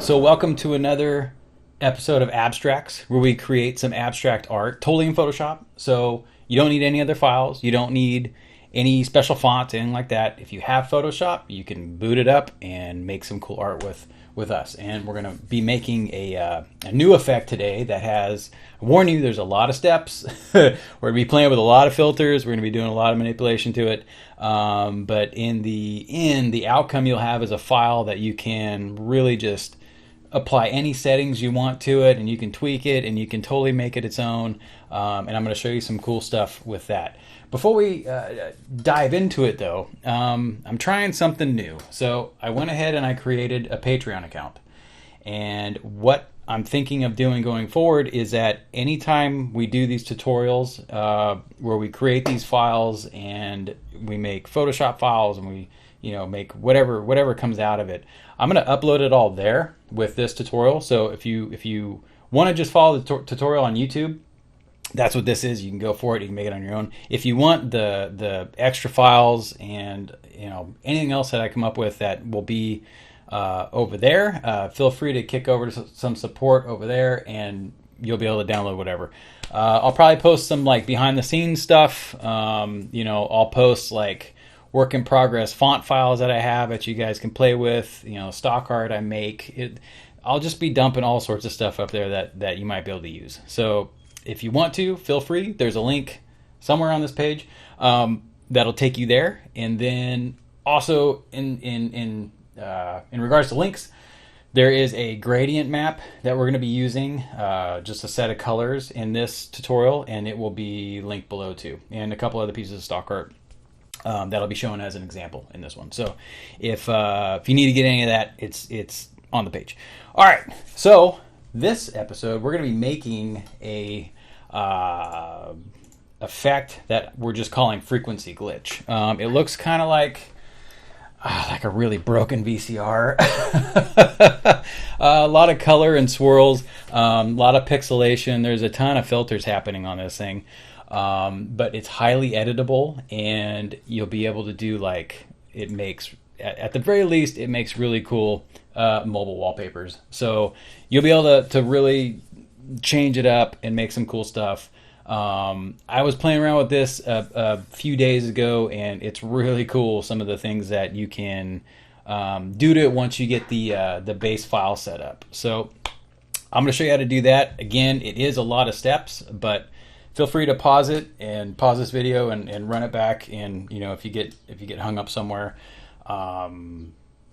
So welcome to another episode of Abstracts, where we create some abstract art totally in Photoshop. So you don't need any other files. You don't need any special fonts, anything like that. If you have Photoshop, you can boot it up and make some cool art with us. And we're going to be making a new effect today that has, I warn you, there's a lot of steps. We're going to be playing with a lot of filters. We're going to be doing a lot of manipulation to it. But in the end, the outcome you'll have is a file that you can really just apply any settings you want to it, and you can tweak it, and you can totally make it its own. And I'm going to show you some cool stuff with that. Before we dive into it, though, I'm trying something new. So I went ahead and I created a Patreon account. And what I'm thinking of doing going forward is that anytime we do these tutorials where we create these files and we make Photoshop files and we make whatever comes out of it, I'm going to upload it all there with this tutorial. So if you want to just follow the tutorial on YouTube, that's what this is. You can go for it. You can make it on your own. If you want the extra files and anything else that I come up with that will be over there, feel free to kick over to some support over there, and you'll be able to download whatever. I'll probably post some like behind the scenes stuff. I'll post like work in progress font files that I have that you guys can play with. Stock art I make. I'll just be dumping all sorts of stuff up there that you might be able to use. So if you want to, feel free. There's a link somewhere on this page that'll take you there. And then also in regards to links, there is a gradient map that we're going to be using, just a set of colors in this tutorial, and it will be linked below too. And a couple other pieces of stock art that'll be shown as an example in this one. So if you need to get any of that, it's on the page. All right, so this episode we're going to be making a effect that we're just calling frequency glitch. It looks kind of like a really broken VCR. A lot of color and swirls, a lot of pixelation. There's a ton of filters happening on this thing, but it's highly editable, and you'll be able to do it makes, at the very least, it makes really cool mobile wallpapers. So you'll be able to really change it up and make some cool stuff. I was playing around with this a few days ago, and it's really cool, some of the things that you can do to it once you get the base file set up. So I'm going to show you how to do that. Again, it is a lot of steps, but feel free to pause it and pause this video and run it back. And if you get hung up somewhere,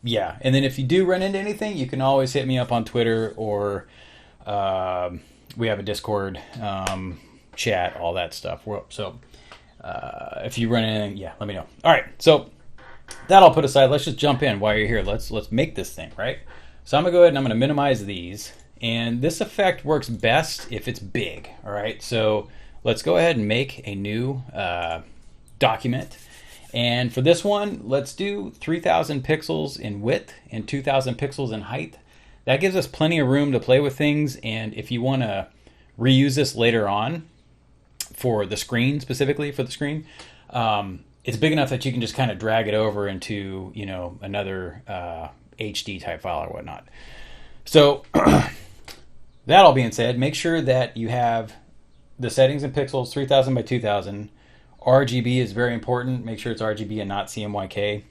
yeah. And then if you do run into anything, you can always hit me up on Twitter, or we have a Discord chat, all that stuff. So if you run anything, yeah, let me know. All right, so that I'll put aside. Let's just jump in while you're here. Let's make this thing, right? So I'm gonna go ahead and I'm gonna minimize these, and this effect works best if it's big. All right, so let's go ahead and make a new document. And for this one, let's do 3,000 pixels in width and 2,000 pixels in height. That gives us plenty of room to play with things. And if you want to reuse this later on for the screen, specifically for the screen, it's big enough that you can just kind of drag it over into another HD type file or whatnot. So that all being said, make sure that you have the settings in pixels, 3,000 by 2,000. RGB is very important. Make sure it's RGB and not CMYK.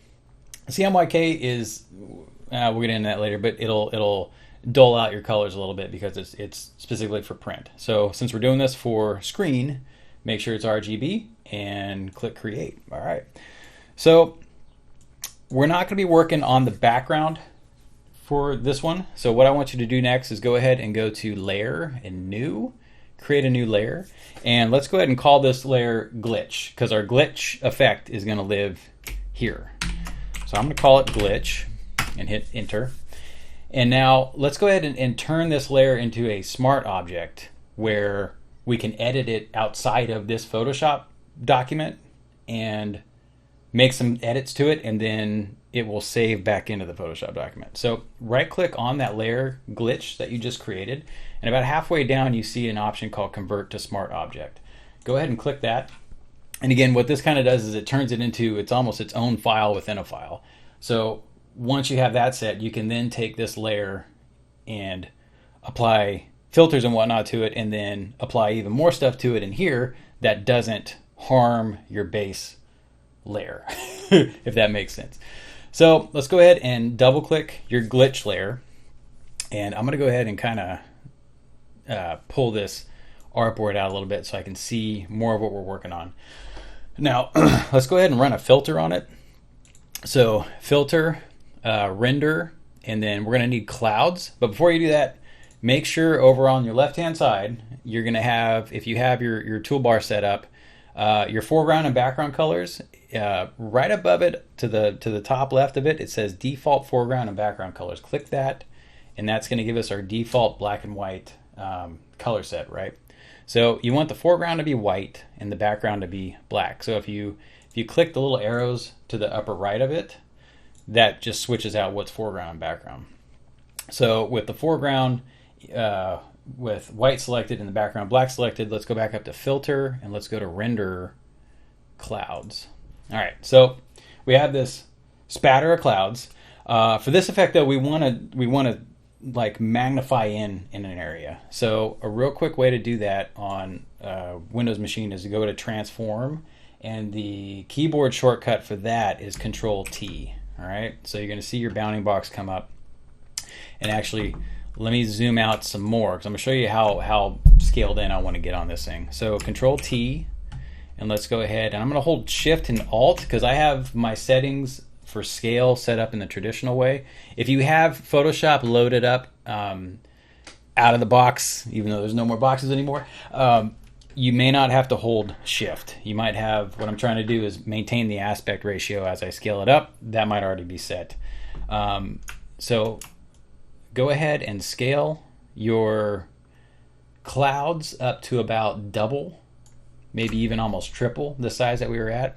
CMYK is, we'll get into that later, but it'll dull out your colors a little bit because it's specifically for print. So since we're doing this for screen, make sure it's RGB and click create. All right. So we're not going to be working on the background for this one. So what I want you to do next is go ahead and go to layer and new, create a new layer, and let's go ahead and call this layer glitch, because our glitch effect is going to live here. So I'm going to call it glitch and hit enter. And now let's go ahead and turn this layer into a smart object where we can edit it outside of this Photoshop document and make some edits to it, and then it will save back into the Photoshop document. So right click on that layer glitch that you just created, and about halfway down you see an option called convert to smart object. Go ahead and click that. And again, what this kind of does is it turns it into, it's almost its own file within a file. So once you have that set, you can then take this layer and apply filters and whatnot to it, and then apply even more stuff to it in here that doesn't harm your base layer, if that makes sense. So let's go ahead and double click your glitch layer. And I'm going to go ahead and kind of pull this artboard out a little bit so I can see more of what we're working on. Now, let's go ahead and run a filter on it. So filter, render, and then we're going to need clouds. But before you do that, make sure over on your left-hand side, you're going to have, if you have your toolbar set up, your foreground and background colors, right above it to the top left of it, it says default foreground and background colors. Click that, and that's going to give us our default black and white color set, right? So you want the foreground to be white and the background to be black. So if you click the little arrows to the upper right of it, that just switches out what's foreground and background. So with the foreground with white selected and the background black selected, let's go back up to filter and let's go to render clouds. All right, so we have this spatter of clouds. For this effect though, we want to like magnify in an area. So a real quick way to do that on Windows machine is to go to transform, and the keyboard shortcut for that is Control T. All right, so you're going to see your bounding box come up. And actually, let me zoom out some more because I'm going to show you how scaled in I want to get on this thing. So Control T, and let's go ahead, and I'm going to hold Shift and Alt because I have my settings for scale set up in the traditional way. If you have Photoshop loaded up out of the box, even though there's no more boxes anymore, you may not have to hold Shift. You might have, what I'm trying to do is maintain the aspect ratio as I scale it up. That might already be set. So go ahead and scale your clouds up to about double, maybe even almost triple the size that we were at.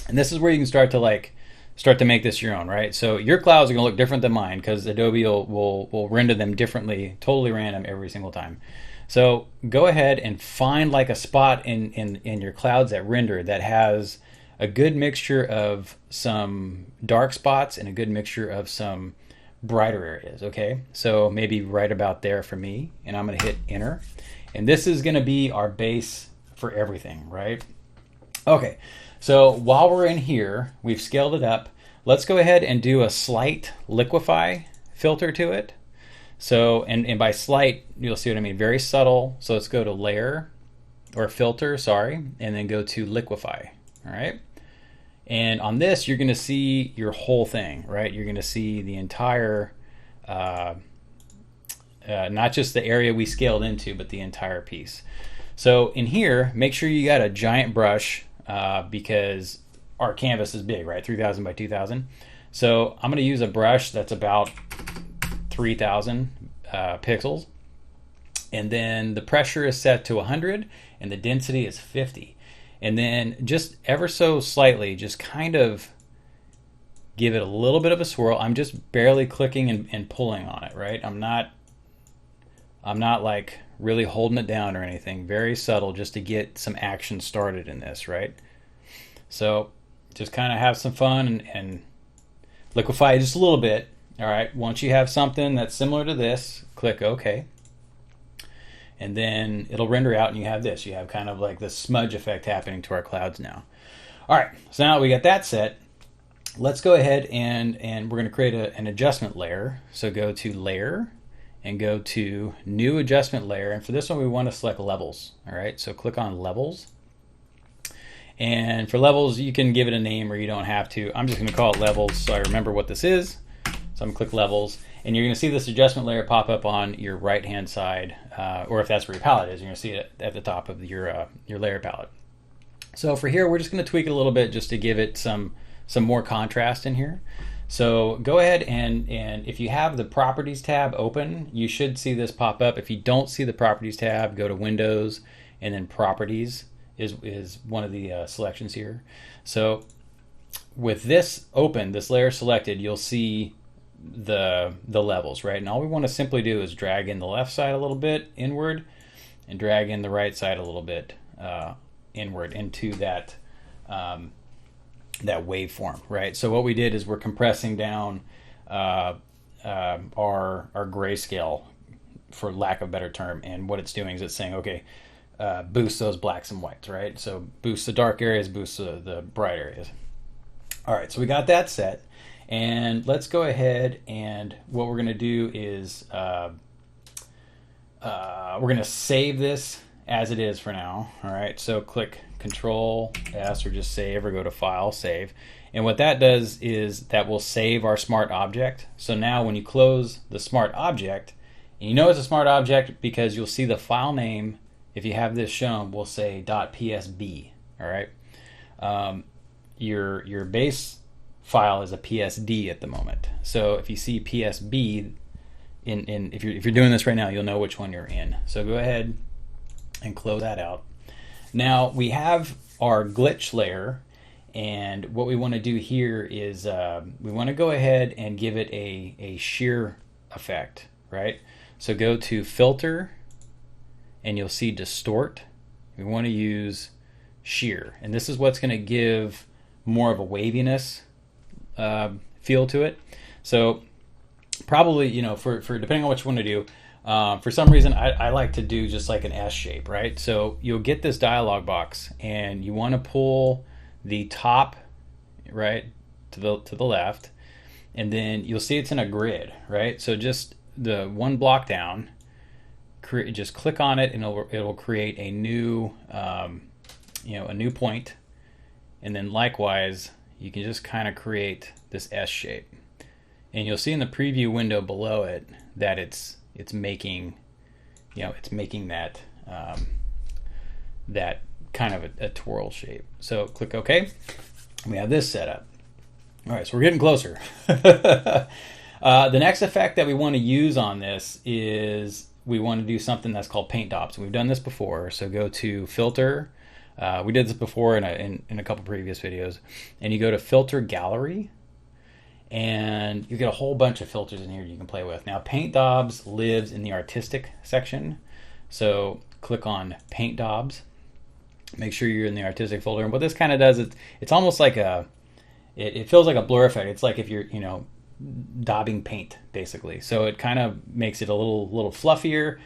And this is where you can start to make this your own, right? So your clouds are going to look different than mine because Adobe will render them differently, totally random every single time. So go ahead and find like a spot in your clouds that render that has a good mixture of some dark spots and a good mixture of some brighter areas, okay? So maybe right about there for me, and I'm going to hit enter. And this is going to be our base for everything, right? Okay, so while we're in here, we've scaled it up. Let's go ahead and do a slight liquify filter to it. So, and by slight, you'll see what I mean, very subtle. So let's go to layer, or filter, sorry, and then go to liquify, all right? And on this, you're gonna see your whole thing, right? You're gonna see the entire, not just the area we scaled into, but the entire piece. So in here, make sure you got a giant brush because our canvas is big, right? 3000 by 2000. So I'm gonna use a brush that's about 3000 pixels, and then the pressure is set to 100 and the density is 50, and then just ever so slightly just kind of give it a little bit of a swirl. I'm just barely clicking and pulling on it, right? I'm not like really holding it down or anything. Very subtle, just to get some action started in this, right? So just kind of have some fun and liquefy it just a little bit. All right, once you have something that's similar to this, click OK. And then it'll render out and you have this. You have kind of like the smudge effect happening to our clouds now. All right, so now that we got that set, let's go ahead and we're going to create an adjustment layer. So go to Layer and go to New Adjustment Layer. And for this one, we want to select Levels. All right, so click on Levels. And for levels, you can give it a name or you don't have to. I'm just going to call it Levels so I remember what this is. So I'm going to click Levels, and you're going to see this adjustment layer pop up on your right-hand side, or if that's where your palette is, you're going to see it at the top of your layer palette. So for here, we're just going to tweak it a little bit just to give it some more contrast in here. So go ahead and if you have the Properties tab open, you should see this pop up. If you don't see the Properties tab, go to Windows, and then Properties is one of the selections here. So with this open, this layer selected, you'll see the levels, right? And all we want to simply do is drag in the left side a little bit inward and drag in the right side a little bit inward into that that waveform, right? So what we did is we're compressing down our grayscale, for lack of a better term. And what it's doing is it's saying, okay, boost those blacks and whites, right? So boost the dark areas, boost the bright areas. All right, so we got that set. And let's go ahead, and what we're going to do is we're going to save this as it is for now. All right, so click Control S or just save, or go to File, Save. And what that does is that will save our smart object. So now when you close the smart object, and you know it's a smart object because you'll see the file name, if you have this shown, will say .psb. All right, your base file is a PSD at the moment. So if you see PSB if you're doing this right now, you'll know which one you're in. So go ahead and close that out. Now we have our glitch layer, and what we want to do here is we want to go ahead and give it a shear effect, right? So go to Filter, and you'll see Distort. We want to use shear, and this is what's going to give more of a waviness feel to it. So probably, for depending on what you want to do, for some reason I like to do just like an S shape, right? So you'll get this dialog box, and you want to pull the top right to the left, and then you'll see it's in a grid, right? So just the one block down, just click on it, and it'll create a new a new point, and then likewise you can just kind of create this S shape, and you'll see in the preview window below it that it's making that that kind of a twirl shape. So click OK. We have this set up. All right, so we're getting closer. The next effect that we want to use on this is we want to do something that's called paint daubs. We've done this before, so go to Filter. We did this before in a couple previous videos, and you go to Filter Gallery, and you get a whole bunch of filters in here you can play with. Now paint daubs lives in the artistic section, so click on paint daubs. Make sure you're in the artistic folder, and what this kind of does is it's almost like it feels like a blur effect. It's like if you're daubing paint basically. So it kind of makes it a little fluffier,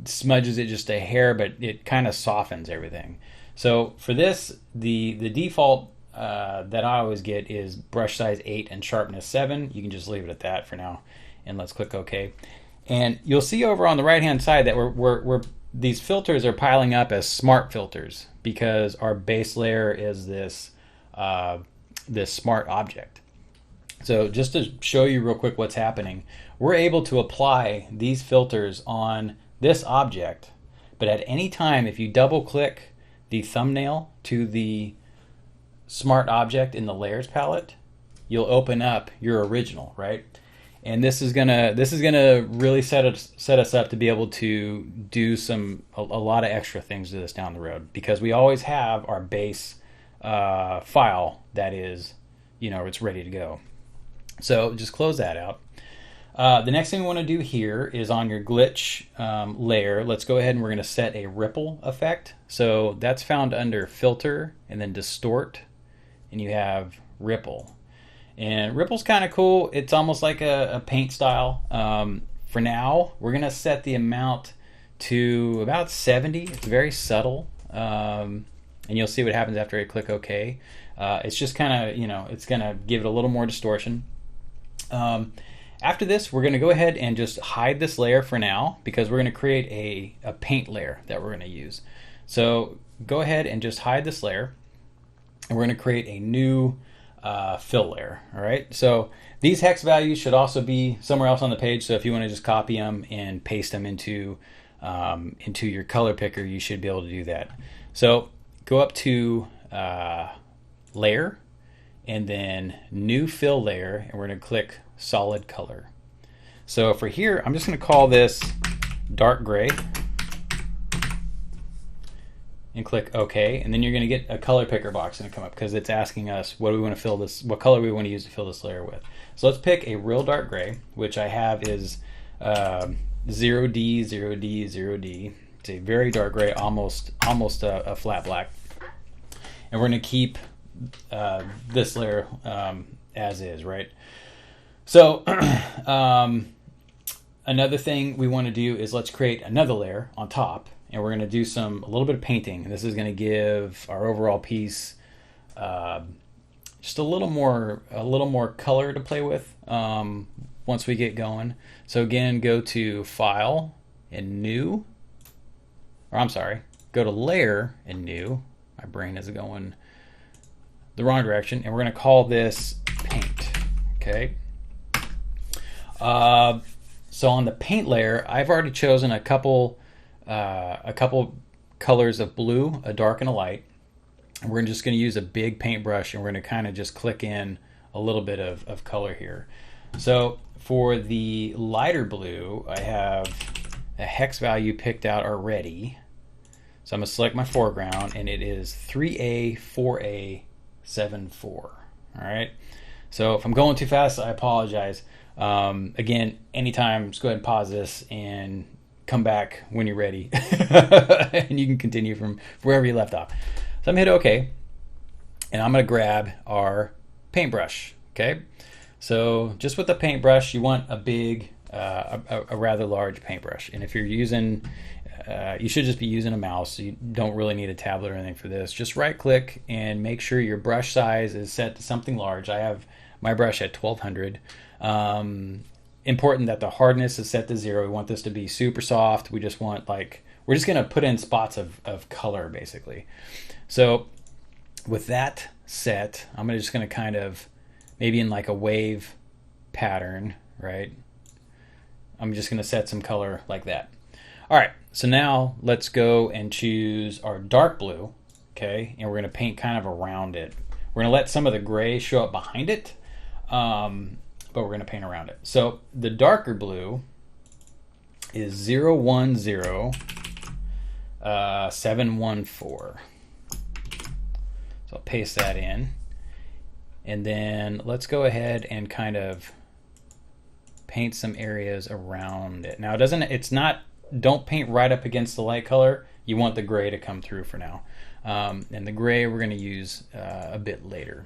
smudges it just a hair, but it kind of softens everything. So for this, the default that I always get is brush size 8 and sharpness 7. You can just leave it at that for now, and let's click OK. And you'll see over on the right hand side that we're these filters are piling up as smart filters because our base layer is this smart object. So just to show you real quick what's happening, we're able to apply these filters on this object, but at any time if you double click the thumbnail to the smart object in the layers palette, you'll open up your original, right? And this is gonna really set us up to be able to do a lot of extra things to this down the road, because we always have our base file that is, it's ready to go. So just close that out. The next thing we want to do here is on your glitch layer, let's go ahead and we're going to set a ripple effect. So that's found under Filter and then Distort, and you have Ripple. And ripple's kind of cool. It's almost like a paint style. For now, we're going to set the amount to about 70. It's very subtle. And you'll see what happens after I click OK. It's just kind of, it's going to give it a little more distortion. After this, we're going to go ahead and just hide this layer for now, because we're going to create a paint layer that we're going to use. So go ahead and just hide this layer, and we're going to create a new fill layer. All right, so these hex values should also be somewhere else on the page, so if you want to just copy them and paste them into your color picker, you should be able to do that. So go up to layer, and then new fill layer, and we're going to click solid color. So for here, I'm just going to call this dark gray and click OK, and then you're going to get a color picker box going to come up because it's asking us what do we want to fill this, what color we want to use to fill this layer with. So let's pick a real dark gray, which I have is 0D, 0D, 0D. It's a very dark gray, almost a flat black, and we're going to keep this layer as is, right? So another thing we want to do is let's create another layer on top, and we're going to do a little bit of painting. And this is going to give our overall piece just a little more color to play with once we get going. So again, go to File and New, or I'm sorry, go to Layer and New. My brain is going the wrong direction, and we're going to call this Paint. Okay. So on the paint layer, I've already chosen a couple colors of blue, a dark and a light. And we're just going to use a big paintbrush, and we're going to kind of just click in a little bit of color here. So for the lighter blue, I have a hex value picked out already. So I'm going to select my foreground, and it is 3A4A74. All right. So if I'm going too fast, I apologize. Again, anytime, just go ahead and pause this and come back when you're ready. And you can continue from wherever you left off. So I'm going to hit OK. And I'm going to grab our paintbrush. Okay. So just with the paintbrush, you want a big, a rather large paintbrush. And if you're using, you should just be using a mouse. So you don't really need a tablet or anything for this. Just right click and make sure your brush size is set to something large. I have my brush at 1200. Important that the hardness is set to 0. We want this to be super soft. We just want we're just going to put in spots of color basically. So with that set, I'm just going to kind of maybe in like a wave pattern, right? I'm just going to set some color like that. All right. So now let's go and choose our dark blue. Okay. And we're going to paint kind of around it. We're going to let some of the gray show up behind it. But we're going to paint around it. So the darker blue is 010714. So I'll paste that in. And then let's go ahead and kind of paint some areas around it. Now don't paint right up against the light color. You want the gray to come through for now. And the gray we're going to use a bit later.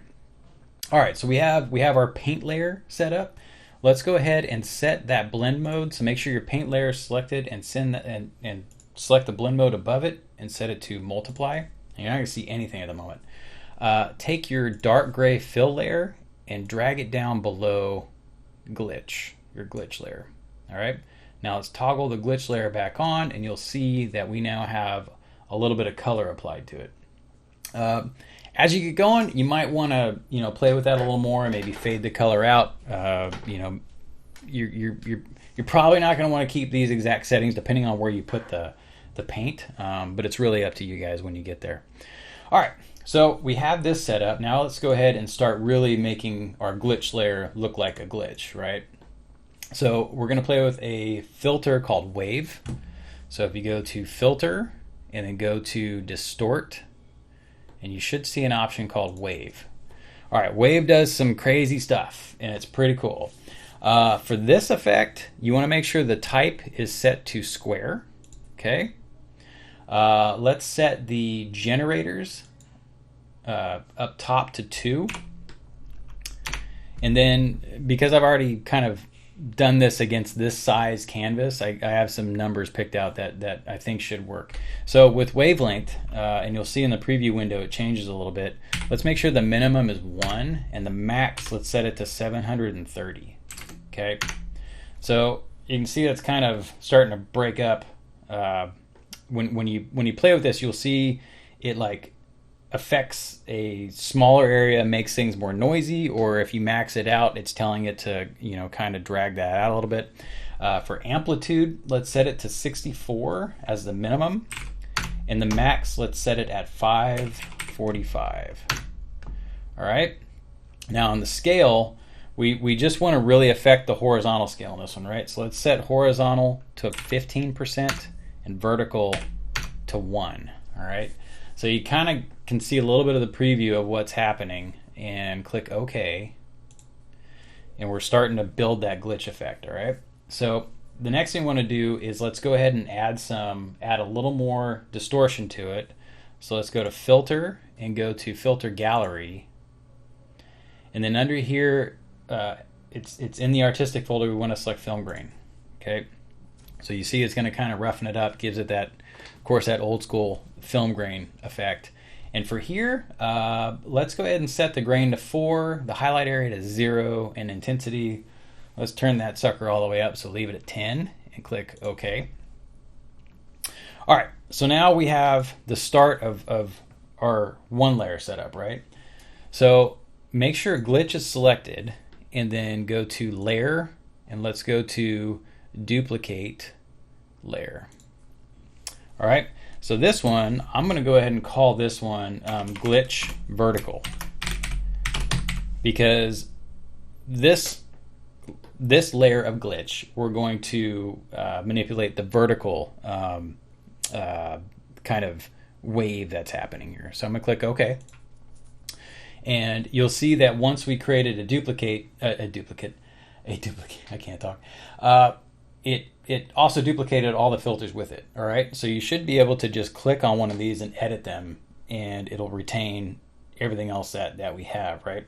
All right, so we have our paint layer set up. Let's go ahead and set that blend mode. So make sure your paint layer is selected and select the blend mode above it and set it to multiply. You're not going to see anything at the moment. Take your dark gray fill layer and drag it down below glitch, your glitch layer. All right. Now let's toggle the glitch layer back on, and you'll see that we now have a little bit of color applied to it. As you get going, you might want to, play with that a little more and maybe fade the color out. You're probably not going to want to keep these exact settings depending on where you put the paint, but it's really up to you guys when you get there. All right, so we have this set up. Now let's go ahead and start really making our glitch layer look like a glitch, right? So we're going to play with a filter called Wave. So if you go to Filter and then go to Distort, and you should see an option called Wave. All right, Wave does some crazy stuff, and it's pretty cool. For this effect, you want to make sure the type is set to square. Okay. Let's set the generators up top to 2. And then, because I've already kind of done this against this size canvas, I have some numbers picked out that I think should work. So with wavelength, and you'll see in the preview window it changes a little bit. Let's make sure the minimum is 1 and the max, let's set it to 730. Okay, so you can see that's kind of starting to break up. When you play with this, you'll see it affects a smaller area, makes things more noisy, or if you max it out, it's telling it to kind of drag that out a little bit. For amplitude, let's set it to 64 as the minimum, and the max, let's set it at 545. All right, now on the scale, we just want to really affect the horizontal scale on this one, right? So let's set horizontal to 15% and vertical to 1. All right, so you kind of can see a little bit of the preview of what's happening, and click OK, and we're starting to build that glitch effect. All right, so the next thing we want to do is let's go ahead and add a little more distortion to it. So let's go to Filter and go to Filter Gallery, and then under here it's in the artistic folder. We want to select film grain. Okay, so you see it's going to kind of roughen it up, gives it that, of course, that old school film grain effect. And for here, let's go ahead and set the grain to 4, the highlight area to 0, and intensity, let's turn that sucker all the way up, so leave it at 10, and click OK. All right, so now we have the start of our one layer setup, right? So make sure glitch is selected, and then go to layer, and let's go to duplicate layer. All right, so this one, I'm going to go ahead and call this one glitch vertical, because this layer of glitch, we're going to manipulate the vertical kind of wave that's happening here. So I'm going to click OK. And you'll see that once we created a duplicate, I can't talk. It also duplicated all the filters with it. All right, so you should be able to just click on one of these and edit them, and it'll retain everything else that we have, right?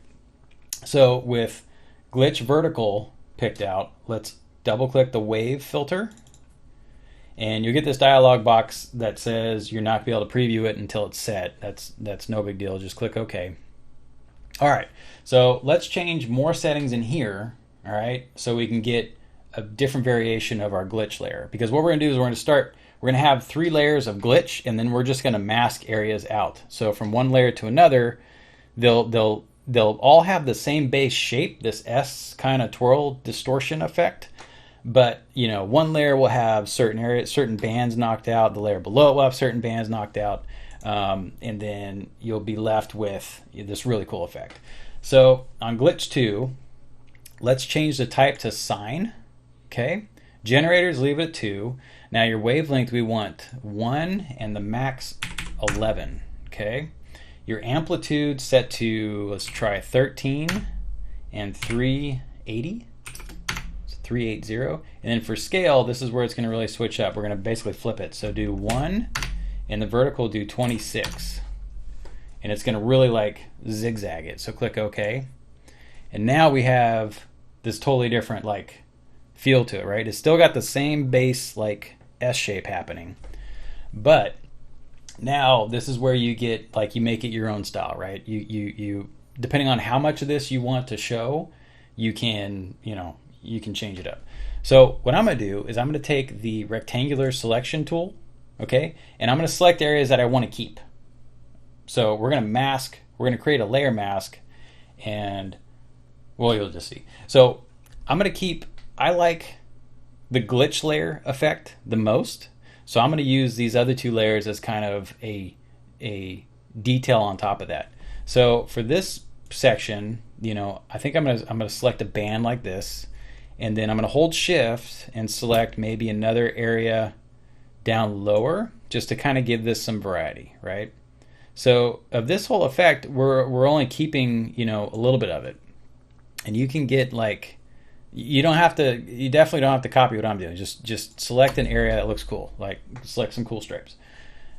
So with glitch vertical picked out, let's double click the wave filter, and you'll get this dialog box that says you're not going to be able to preview it until it's set. That's no big deal. Just click OK. All right, so let's change more settings in here, all right, so we can get a different variation of our glitch layer. Because what we're going to do is we're going to have 3 layers of glitch, and then we're just going to mask areas out. So from one layer to another, they'll all have the same base shape, this S kind of twirl distortion effect. But you know, one layer will have certain areas, certain bands knocked out. The layer below it will have certain bands knocked out. And then you'll be left with this really cool effect. So on glitch 2, let's change the type to sine. Okay, generators, leave it at 2. Now your wavelength, we want 1 and the max 11. Okay, your amplitude set to, let's try 13 and 380. So 380. And then for scale, this is where it's going to really switch up. We're going to basically flip it. So do 1. And the vertical, do 26, and it's going to really like zigzag it. So click OK, and now we have this totally different like feel to it, right? It's still got the same base like S shape happening, but now this is where you get like, you make it your own style, right? You depending on how much of this you want to show, you can change it up. So what I'm going to do is I'm going to take the rectangular selection tool. Okay, and I'm going to select areas that I want to keep. So we're going to mask, we're going to create a layer mask, and well, you'll just see. So I'm going to keep, I like the glitch layer effect the most. So I'm going to use these other 2 layers as kind of a detail on top of that. So for this section, I think I'm going to select a band like this, and then I'm going to hold Shift and select maybe another area down lower, just to kind of give this some variety, right? So of this whole effect, we're only keeping a little bit of it, and you can get like, you definitely don't have to copy what I'm doing. Just select an area that looks cool, like select some cool stripes.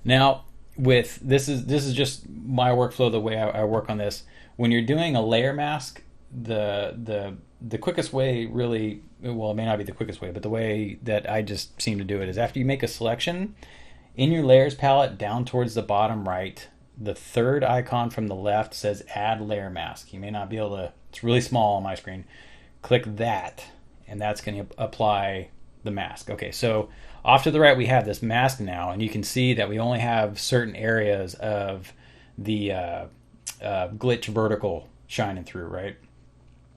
Now with this is just my workflow, the way I work on this. When you're doing a layer mask, the quickest way, really, well, it may not be the quickest way, but the way that I just seem to do it is after you make a selection, in your layers palette down towards the bottom right, the 3rd icon from the left says add layer mask. You may not be able to, it's really small on my screen. Click that, and that's going to apply the mask. Okay, so off to the right we have this mask now, and you can see that we only have certain areas of the glitch vertical shining through, right?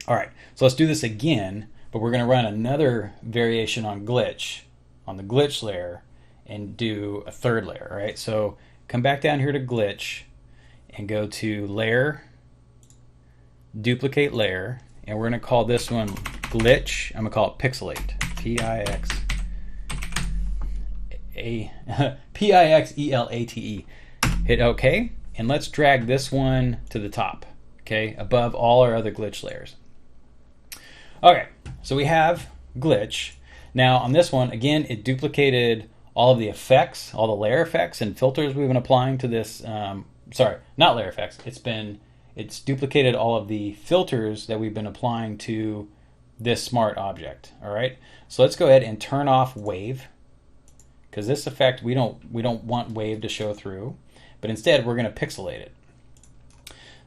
All right, so let's do this again, but we're going to run another variation on glitch, on the glitch layer, and do a 3rd layer, right? So come back down here to glitch and go to layer, duplicate layer, and we're going to call this one glitch. I'm going to call it pixelate, Pixelate. Hit OK, and let's drag this one to the top, okay, above all our other glitch layers. Okay, so we have glitch. Now on this one, again, it duplicated all of the effects, all the layer effects and filters we've been applying to this. Sorry, not layer effects. It's duplicated all of the filters that we've been applying to this smart object. All right, so let's go ahead and turn off wave, because this effect we don't want wave to show through, but instead we're going to pixelate it.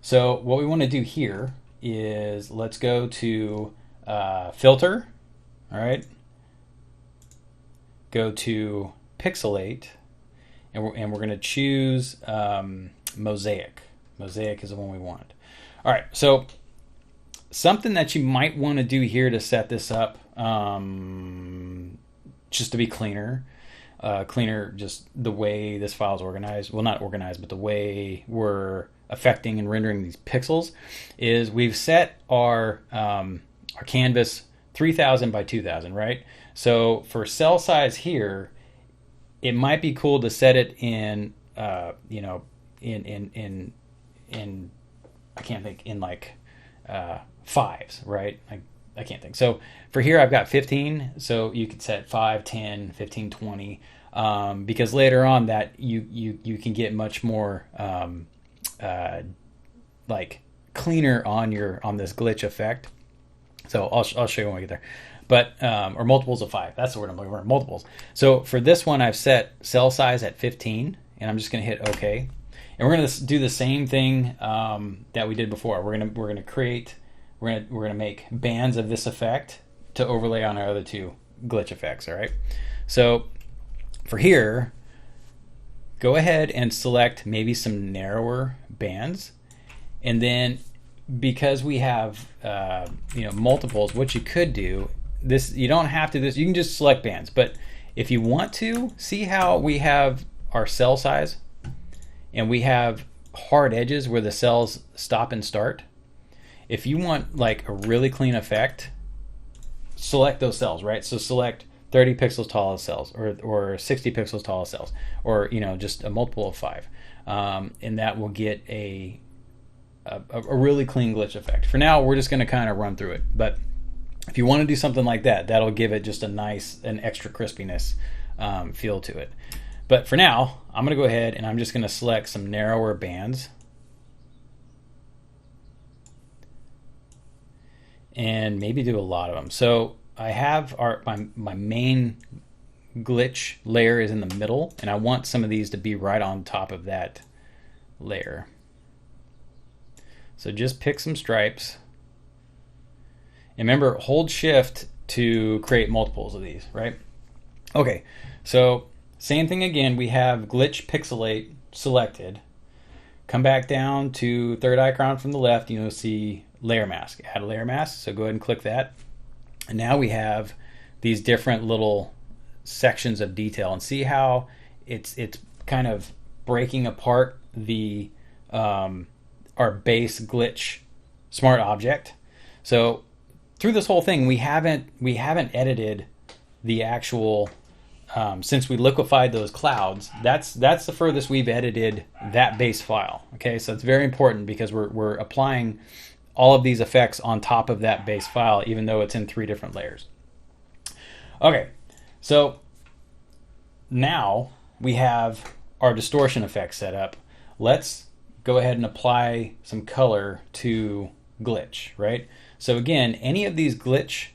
So what we want to do here is let's go to filter. All right, go to pixelate, and we're going to choose mosaic. Mosaic is the one we want. All right, so something that you might want to do here to set this up, just to be cleaner, just the way this file is organized. Well, not organized, but the way we're affecting and rendering these pixels is we've set our canvas 3000 by 2000, right? So for cell size here, it might be cool to set it in, in I can't think, in like fives, right? I can't think. So for here, I've got 15. So you could set 5, 10, 15, 20, because later on that you can get much more like cleaner on this glitch effect. So I'll show you when we get there. But or multiples of 5. That's the word I'm looking for. Multiples. So for this one, I've set cell size at 15, and I'm just going to hit OK. And we're going to do the same thing that we did before. We're gonna make bands of this effect to overlay on our other two glitch effects. All right. So for here, go ahead and select maybe some narrower bands, and then because we have multiples, what you could do, this you don't have to this, you can just select bands, but if you want to, see how we have our cell size and we have hard edges where the cells stop and start. If you want like a really clean effect, select those cells, right? So select 30 pixels tall cells, or 60 pixels tall cells, or just a multiple of 5, and that will get a really clean glitch effect. For now, we're just going to kind of run through it, but if you want to do something like that, that'll give it just an extra crispiness feel to it. But for now, I'm going to go ahead and I'm just going to select some narrower bands. And maybe do a lot of them. So I have my main glitch layer is in the middle, and I want some of these to be right on top of that layer. So just pick some stripes. And remember, hold shift to create multiples of these, right? Okay, so same thing again. We have glitch pixelate selected. Come back down to third icon from the left, you'll see layer mask. Add a layer mask, so go ahead and click that. And now we have these different little sections of detail, and see how it's kind of breaking apart the our base glitch smart object. So through this whole thing, we haven't edited the actual since we liquefied those clouds. That's the furthest we've edited that base file. Okay, so it's very important because we're applying all of these effects on top of that base file, even though it's in 3 different layers. Okay, so now we have our distortion effect set up. Let's go ahead and apply some color to glitch, right? So again, any of these glitch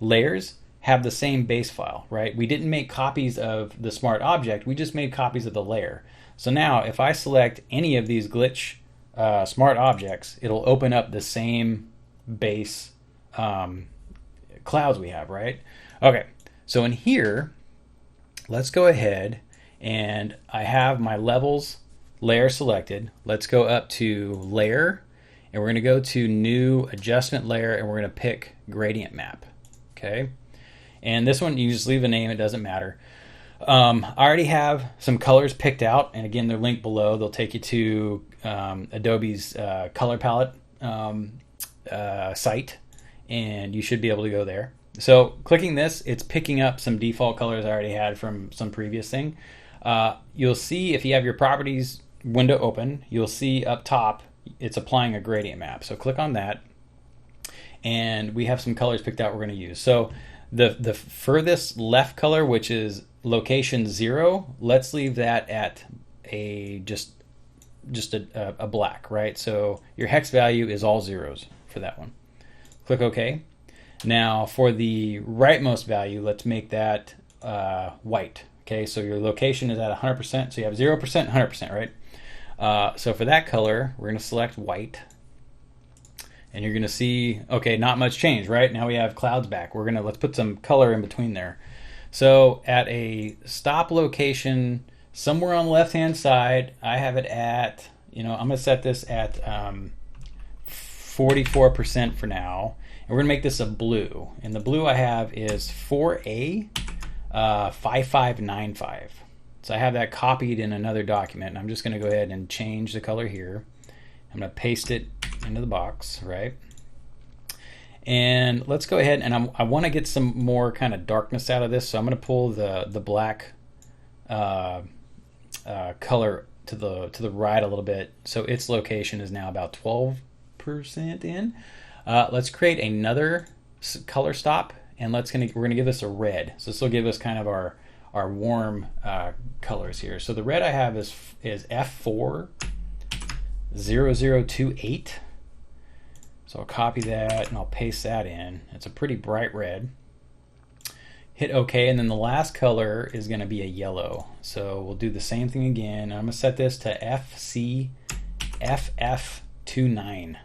layers have the same base file, right? We didn't make copies of the smart object, we just made copies of the layer. So now if I select any of these glitch smart objects, it'll open up the same base clouds we have, right? Okay, so in here, let's go ahead, and I have my levels layer selected. Let's go up to layer, and we're going to go to new adjustment layer, and we're going to pick gradient map. Okay, and this one you just leave a name, it doesn't matter. I already have some colors picked out, and again, they're linked below. They'll take you to Adobe's color palette site, and you should be able to go there. So clicking this, it's picking up some default colors I already had from some previous thing. You'll see if you have your properties window open, you'll see up top it's applying a gradient map. So click on that, and we have some colors picked out we're going to use. So the furthest left color, which is location 0, let's leave that at just a black, right? So your hex value is all zeros for that one. Click OK. Now for the rightmost value, let's make that white. Okay, so your location is at 100%, so you have 0%, 100%, right? So for that color, we're going to select white. And you're going to see, okay, not much change, right? Now we have clouds back. Let's put some color in between there. So at a stop location, somewhere on the left-hand side, I have it at, I'm going to set this at 44% for now. And we're going to make this a blue. And the blue I have is 4A 5595. So I have that copied in another document. And I'm just going to go ahead and change the color here. I'm going to paste it into the box, right? And let's go ahead, and I want to get some more kind of darkness out of this, so I'm going to pull the black color to the right a little bit, so its location is now about 12% in. Let's create another color stop, and we're gonna give this a red. So this will give us kind of our warm colors here. So the red I have is F40028. So I'll copy that and I'll paste that in. It's a pretty bright red. Hit OK, and then the last color is going to be a yellow. So we'll do the same thing again. I'm going to set this to FCFF29.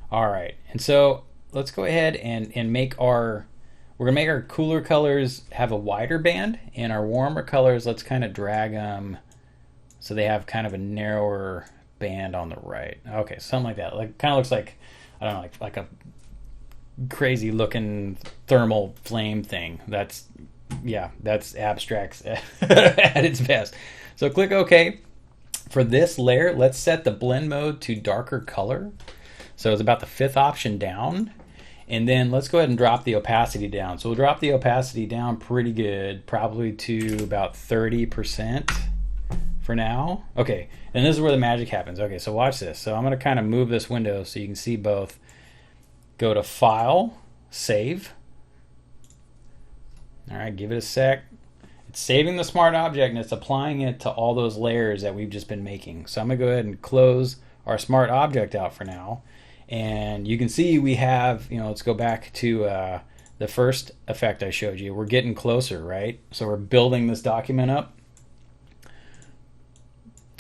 All right, and so let's go ahead and make we're going to make our cooler colors have a wider band, and our warmer colors, let's kind of drag them so they have kind of a narrower band on the right. Okay, something like that. Like, kind of looks like, I don't know, like a crazy looking thermal flame thing. That's Abstrakts at its best. So click OK. For this layer, let's set the blend mode to darker color. So it's about the 5th option down. And then let's go ahead and drop the opacity down. So we'll drop the opacity down pretty good, probably to about 30%. For now. Okay, and this is where the magic happens. Okay, so watch this. So I'm going to kind of move this window so you can see both. Go to File, Save. All right, give it a sec. It's saving the smart object and it's applying it to all those layers that we've just been making. So I'm going to go ahead and close our smart object out for now. And you can see we have, let's go back to the first effect I showed you. We're getting closer, right? So we're building this document up.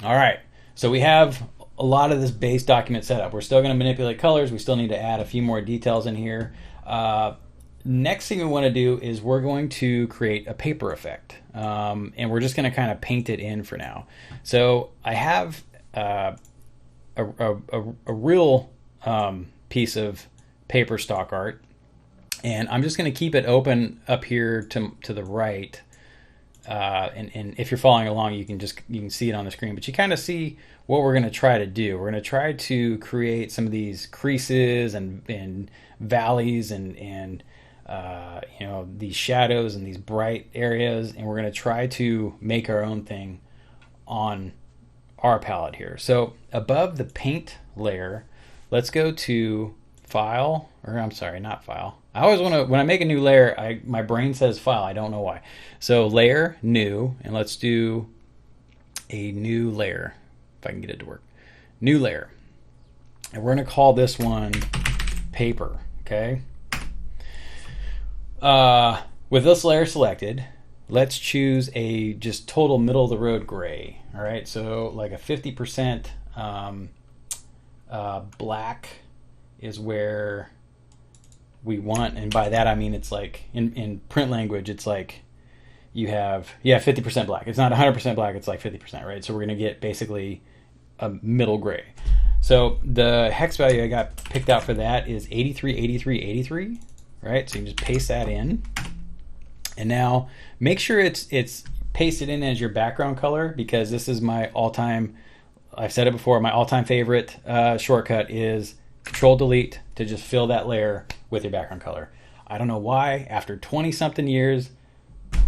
All right, so we have a lot of this base document set up. We're still going to manipulate colors. We still need to add a few more details in here. Next thing we want to do is we're going to create a paper effect. And we're just going to kind of paint it in for now. So I have a real piece of paper stock art. And I'm just going to keep it open up here to the right. And if you're following along, you can see it on the screen, but you kind of see what we're going to try to do. We're going to try to create some of these creases and valleys and these shadows and these bright areas, and we're going to try to make our own thing on our palette here. So above the paint layer, let's go to File, or I'm sorry, not File. I always want to, when I make a new layer, my brain says File. I don't know why. So Layer, New, and let's do a new layer, if I can get it to work. New layer. And we're going to call this one Paper, okay? With this layer selected, let's choose a just total middle of the road gray, all right? So like a 50% black is where we want, and by that I mean it's like in print language it's like you have 50% black. It's not 100% black, it's like 50%, right? So we're gonna get basically a middle gray. So the hex value I got picked out for that is 838383, right? So you can just paste that in, and now make sure it's pasted in as your background color, because this is my all-time, I've said it before, my all-time favorite shortcut is Control-Delete to just fill that layer with your background color. I don't know why. After 20-something years,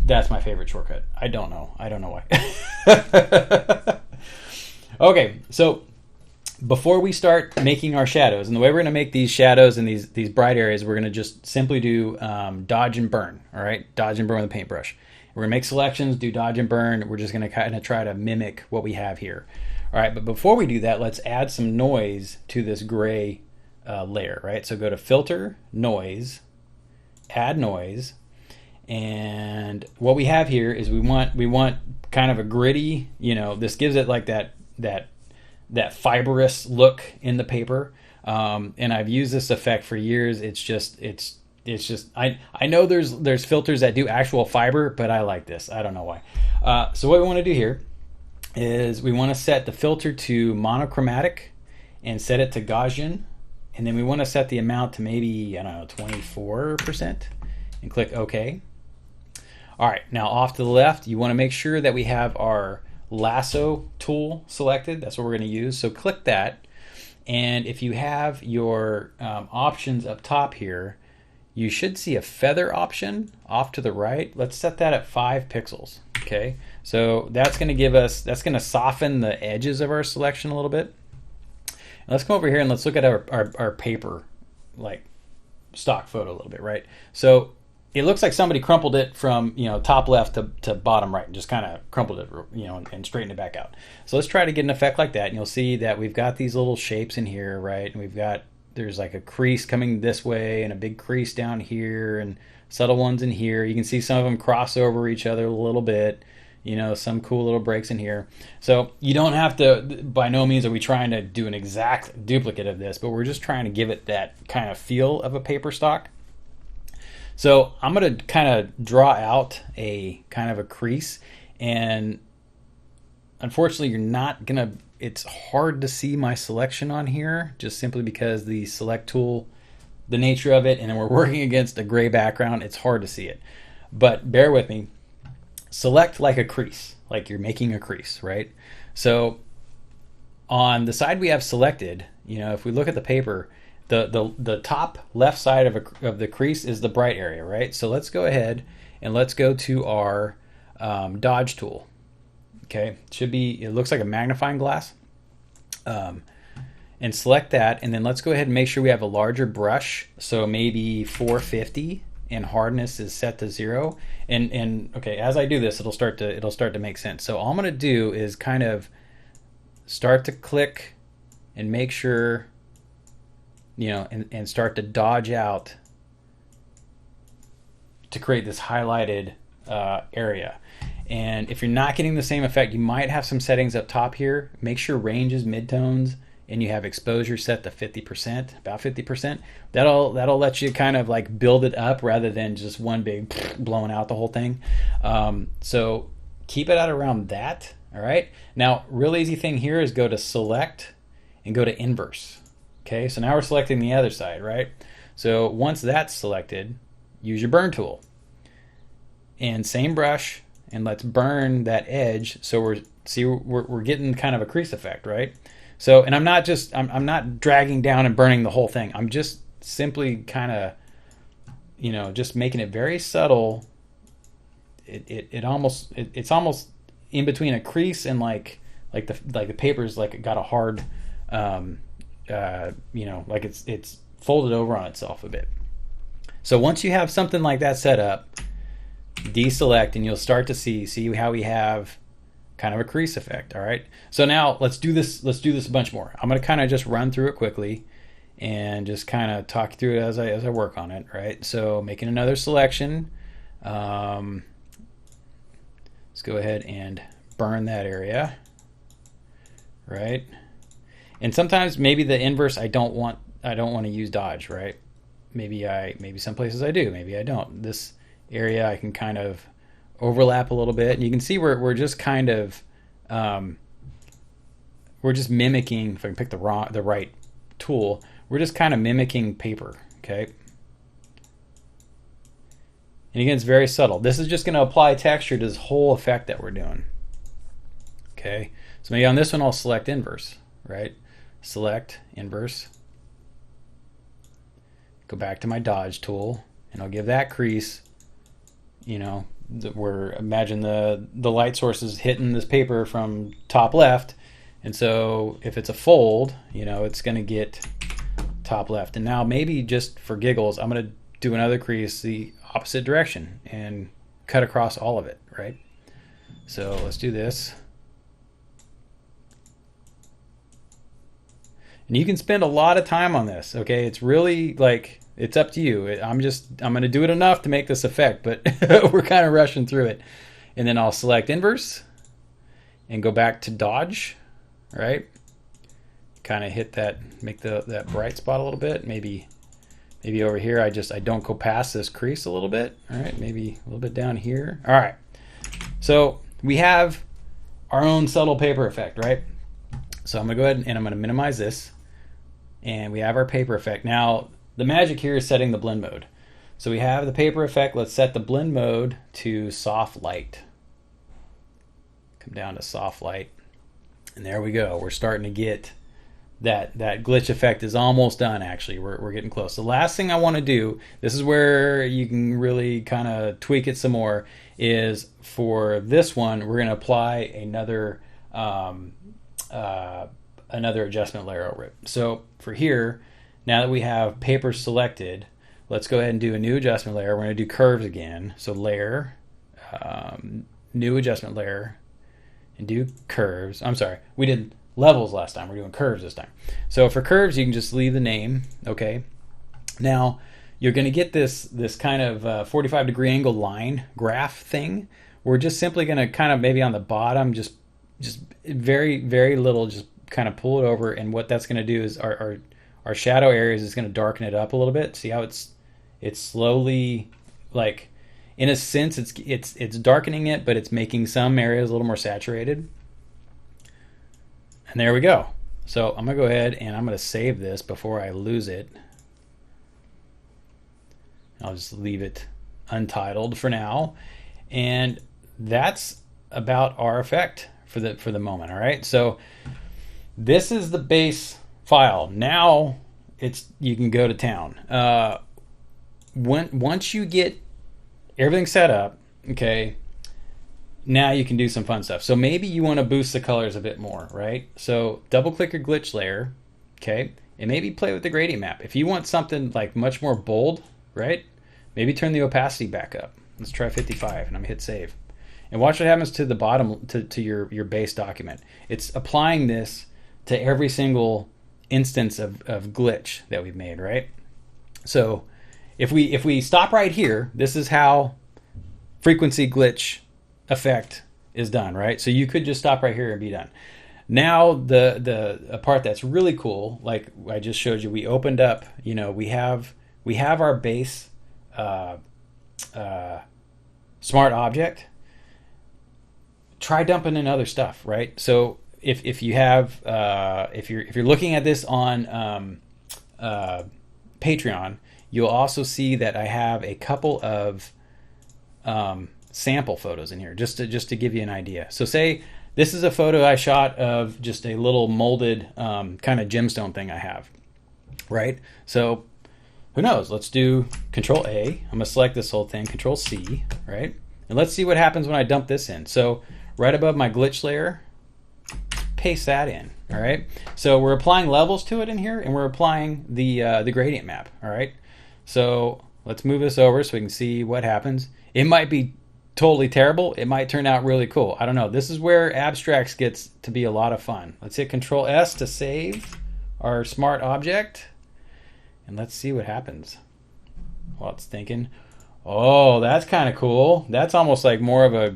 that's my favorite shortcut. I don't know why. Okay, so before we start making our shadows, and the way we're going to make these shadows and these bright areas, we're going to just simply do dodge and burn. All right, dodge and burn with a paintbrush. We're going to make selections, do dodge and burn. We're just going to kind of try to mimic what we have here. All right, but before we do that, let's add some noise to this gray layer, right? So go to Filter, Noise, Add Noise, and what we have here is we want kind of a gritty, this gives it like that fibrous look in the paper. And I've used this effect for years. It's just I know there's filters that do actual fiber, but I like this. I don't know why. So what we want to do here is we want to set the filter to monochromatic and set it to Gaussian, and then we want to set the amount to maybe, I don't know, 24%, and click OK. All right, now off to the left, you want to make sure that we have our lasso tool selected. That's what we're going to use. So click that, and if you have your options up top here, you should see a feather option off to the right. Let's set that at 5 pixels. Okay, so that's going to soften the edges of our selection a little bit. And let's come over here and let's look at our paper, like stock photo a little bit, right? So it looks like somebody crumpled it from top left to bottom right and just kind of crumpled it, and straightened it back out. So let's try to get an effect like that, and you'll see that we've got these little shapes in here, right? And there's like a crease coming this way and a big crease down here and subtle ones in here. You can see some of them cross over each other a little bit, some cool little breaks in here. So you don't have to, by no means are we trying to do an exact duplicate of this, but we're just trying to give it that kind of feel of a paper stock. So I'm going to kind of draw out a kind of a crease, and unfortunately you're not going to, it's hard to see my selection on here just simply because the select tool, the nature of it, and then we're working against a gray background, it's hard to see it. But bear with me. Select like a crease, like you're making a crease, right? So on the side we have selected, if we look at the paper, the top left side of the crease is the bright area, right? So let's go ahead and let's go to our dodge tool. Okay, it looks like a magnifying glass, and select that, and then let's go ahead and make sure we have a larger brush, so maybe 450, and hardness is set to 0. And okay, as I do this, it'll start to make sense. So all I'm going to do is kind of start to click and make sure, and start to dodge out to create this highlighted area. And if you're not getting the same effect, you might have some settings up top here. Make sure range is midtones, and you have exposure set to 50%, about 50%. That'll let you kind of like build it up rather than just one big blowing out the whole thing. So keep it at around that. All right. Now, real easy thing here is go to select and go to inverse. Okay. So now we're selecting the other side, right? So once that's selected, use your burn tool and same brush, and let's burn that edge. So we're getting kind of a crease effect, right? So, and I'm not dragging down and burning the whole thing. I'm just simply kind of, just making it very subtle. It's almost in between a crease and like the paper's like it got a hard, like it's folded over on itself a bit. So once you have something like that set up, deselect, and you'll start to see how we have kind of a crease effect. All right. So now let's do this a bunch more. I'm going to kind of just run through it quickly and just kind of talk through it as I work on it. Right. So making another selection. Let's go ahead and burn that area. Right. And sometimes maybe the inverse, I don't want to use dodge. Right. Maybe some places I do, maybe I don't. This area I can kind of overlap a little bit, and you can see we're just kind of we're just mimicking. If I can pick the right tool, we're just kind of mimicking paper. Okay, and again, it's very subtle. This is just going to apply texture to this whole effect that we're doing. Okay, so maybe on this one I'll select inverse. Right, select inverse. Go back to my dodge tool, and I'll give that crease. Imagine the light source is hitting this paper from top left, and so if it's a fold, it's going to get top left. And now maybe just for giggles, I'm going to do another crease the opposite direction and cut across all of it, right? So let's do this. And you can spend a lot of time on this, okay? It's really like, it's up to you. I'm going to do it enough to make this effect, but we're kind of rushing through it. And then I'll select inverse and go back to dodge, right? Kind of hit that, make that bright spot a little bit. Maybe over here, I don't go past this crease a little bit. All right, maybe a little bit down here. All right, so we have our own subtle paper effect, right? So I'm gonna go ahead and I'm gonna minimize this, and we have our paper effect. Now, the magic here is setting the blend mode. So we have the paper effect. Let's set the blend mode to soft light. Come down to soft light, and there we go. We're starting to get that glitch effect is almost done. Actually, we're getting close. The last thing I want to do, this is where you can really kind of tweak it some more, is for this one we're going to apply another adjustment layer over it. So for here, now that we have paper selected, let's go ahead and do a new adjustment layer. We're going to do curves again. So layer, new adjustment layer, and do curves. I'm sorry, we did levels last time. We're doing curves this time. So for curves, you can just leave the name. Okay. Now you're going to get this kind of 45-degree angle line graph thing. We're just simply going to kind of maybe on the bottom, just very, very little, just kind of pull it over. And what that's going to do is our shadow areas is going to darken it up a little bit. See how it's slowly, like, in a sense, it's darkening it, but it's making some areas a little more saturated. And there we go. So I'm going to go ahead and I'm going to save this before I lose it. I'll just leave it untitled for now. And that's about our effect for the moment. All right. So this is the base file. Now you can go to town. Once you get everything set up, okay, now you can do some fun stuff. So maybe you want to boost the colors a bit more, right? So double click your glitch layer, okay, and maybe play with the gradient map. If you want something like much more bold, right, maybe turn the opacity back up. Let's try 55, and I'm gonna hit save. And watch what happens to the bottom, to your base document. It's applying this to every single instance of glitch that we've made, right? So if we stop right here, this is how frequency glitch effect is done, right? So you could just stop right here and be done. Now the part that's really cool, like I just showed you, we opened up, you know, we have our base smart object. Try dumping in other stuff, right? So if you have if you're looking at this on Patreon, you'll also see that I have a couple of sample photos in here, just to give you an idea. So say this is a photo I shot of just a little molded kind of gemstone thing I have, right? So who knows? Let's do Control A. I'm gonna select this whole thing, Control C, right? And let's see what happens when I dump this in. So right above my glitch layer, paste that in. All right. So we're applying levels to it in here, and we're applying the gradient map. All right. So let's move this over so we can see what happens. It might be totally terrible. It might turn out really cool. I don't know. This is where Abstracts gets to be a lot of fun. Let's hit Control S to save our smart object, and let's see what happens while it's thinking. Oh, that's kind of cool. That's almost like more of a,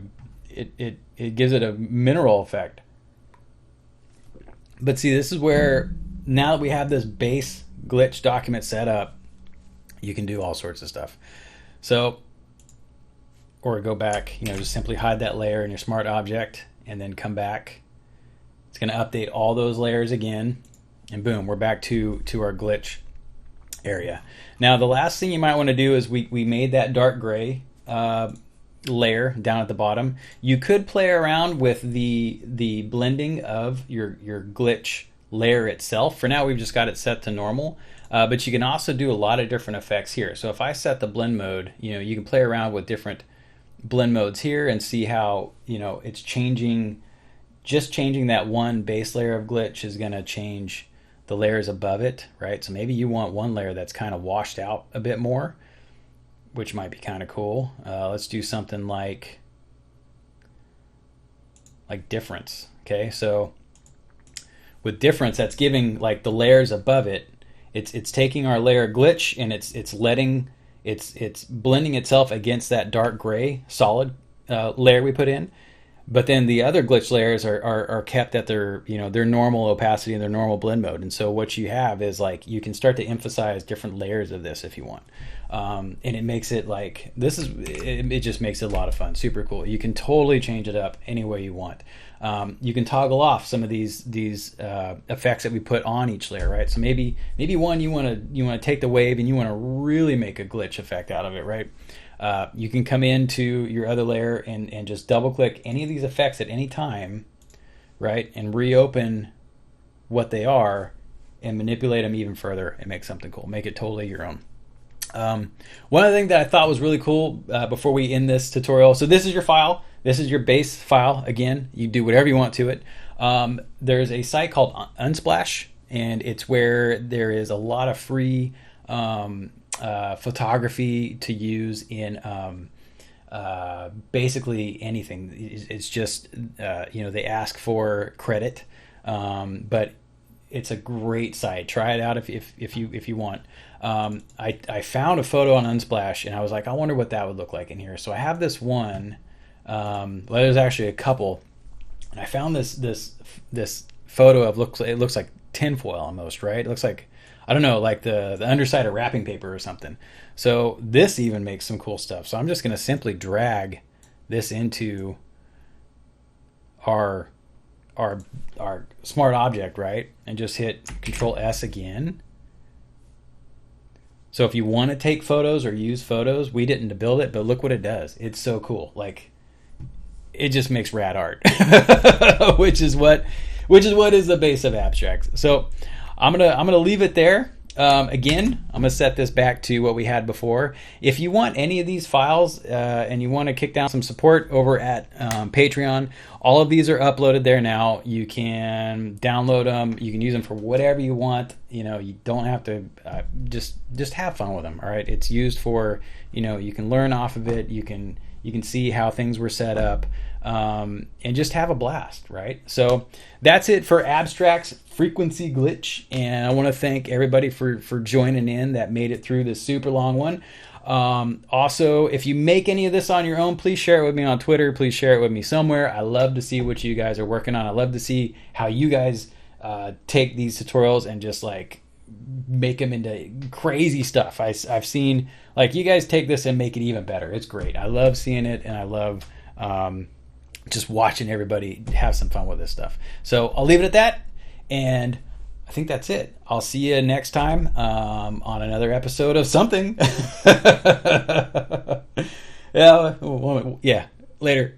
it gives it a mineral effect. But see, this is where, now that we have this base glitch document set up, you can do all sorts of stuff. So, or go back, you know, just simply hide that layer in your smart object and then come back. It's going to update all those layers again, and boom, we're back to our glitch area. Now, the last thing you might want to do is we made that dark gray layer down at the bottom. You could play around with the blending of your glitch layer itself. For now, we've just got it set to normal, but you can also do a lot of different effects here. So if I set the blend mode, you know, you can play around with different blend modes here and see how, you know, it's changing. Just changing that one base layer of glitch is going to change the layers above it, right? So maybe you want one layer that's kind of washed out a bit more, which might be kind of cool. Let's do something like difference. Okay, so with difference, that's giving like the layers above it. It's taking our layer glitch and it's blending itself against that dark gray solid layer we put in. But then the other glitch layers are kept at their their normal opacity and their normal blend mode. And so what you have is like you can start to emphasize different layers of this if you want, and it makes it like it just makes it a lot of fun, super cool. You can totally change it up any way you want. You can toggle off some of these effects that we put on each layer, right? So maybe one you want to take the wave and you want to really make a glitch effect out of it, right? You can come into your other layer and just double click any of these effects at any time, right? And reopen what they are and manipulate them even further and make something cool. Make it totally your own. One other thing that I thought was really cool before we end this tutorial. So this is your file. This is your base file. Again, you do whatever you want to it. There's a site called Unsplash, and it's where there is a lot of free photography to use in basically anything. It's just they ask for credit, but it's a great site. Try it out if you want. I found a photo on Unsplash and I was like, I wonder what that would look like in here. So I have this one. Well, there's actually a couple, and I found this photo of it looks like tinfoil almost, right? It looks like, I don't know, like the underside of wrapping paper or something. So this even makes some cool stuff. So I'm just going to simply drag this into our smart object, right? And just hit Control S again. So if you want to take photos or use photos, we didn't build it, but look what it does. It's so cool. Like, it just makes rad art, which is what is the base of Abstracts. So I'm gonna leave it there. Again, I'm gonna set this back to what we had before. If you want any of these files and you want to kick down some support over at Patreon, all of these are uploaded there now. You can download them. You can use them for whatever you want. You don't have to just have fun with them. All right, it's used for you can learn off of it. You can see how things were set up, and just have a blast, right? So that's it for Abstracts Frequency Glitch, and I want to thank everybody for joining in that made it through this super long one. Also, if you make any of this on your own, please share it with me on Twitter. Please share it with me somewhere. I love to see what you guys are working on. I love to see how you guys take these tutorials and just like make them into crazy stuff. I've seen like you guys take this and make it even better. It's great. I love seeing it, and I love just watching everybody have some fun with this stuff. So I'll leave it at that, and I think that's it. I'll see you next time on another episode of something. Yeah, later.